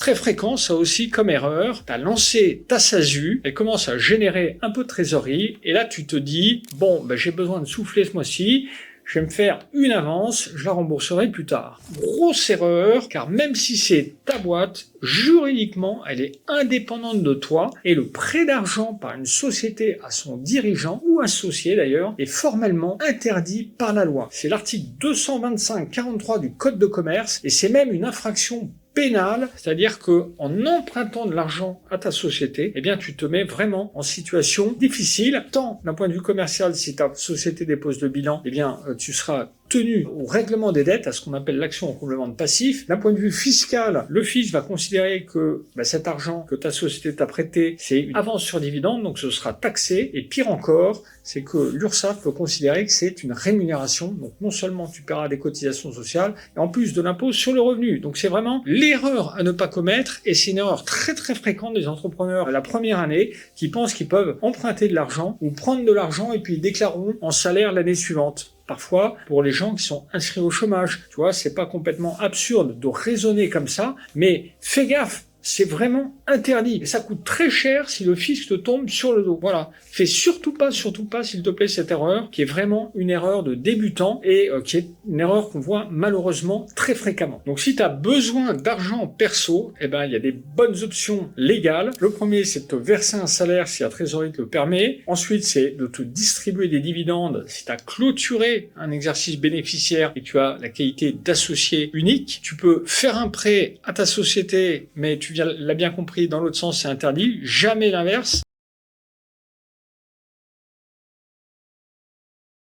Très fréquent, ça aussi comme erreur, tu as lancé ta SASU, elle commence à générer un peu de trésorerie, et là tu te dis, bon, j'ai besoin de souffler ce mois-ci, je vais me faire une avance, je la rembourserai plus tard. Grosse erreur, car même si c'est ta boîte, juridiquement, elle est indépendante de toi, et le prêt d'argent par une société à son dirigeant, ou associé d'ailleurs, est formellement interdit par la loi. C'est l'article 225-43 du Code de commerce, et c'est même une infraction pénale, c'est-à-dire que en empruntant de l'argent à ta société, eh bien tu te mets vraiment en situation difficile, tant d'un point de vue commercial, si ta société dépose le bilan, eh bien tu seras tenu au règlement des dettes, à ce qu'on appelle l'action en complément de passif. D'un point de vue fiscal, le fisc va considérer que cet argent que ta société t'a prêté, c'est une avance sur dividende, donc ce sera taxé. Et pire encore, c'est que l'URSSAF peut considérer que c'est une rémunération. Donc non seulement tu paieras des cotisations sociales, et en plus de l'impôt sur le revenu. Donc c'est vraiment l'erreur à ne pas commettre, et c'est une erreur très très fréquente des entrepreneurs à la première année qui pensent qu'ils peuvent emprunter de l'argent ou prendre de l'argent et puis ils déclareront en salaire l'année suivante. Parfois, pour les gens qui sont inscrits au chômage, tu vois, c'est pas complètement absurde de raisonner comme ça, mais fais gaffe, c'est vraiment interdit. Et ça coûte très cher si le fisc te tombe sur le dos. Voilà. Fais surtout pas, s'il te plaît, cette erreur, qui est vraiment une erreur de débutant et qui est une erreur qu'on voit malheureusement très fréquemment. Donc si tu as besoin d'argent perso, il y a des bonnes options légales. Le premier, c'est de te verser un salaire si la trésorerie te le permet. Ensuite, c'est de te distribuer des dividendes si tu as clôturé un exercice bénéficiaire et tu as la qualité d'associé unique. Tu peux faire un prêt à ta société, mais tu l'as bien compris, dans l'autre sens, c'est interdit. Jamais l'inverse.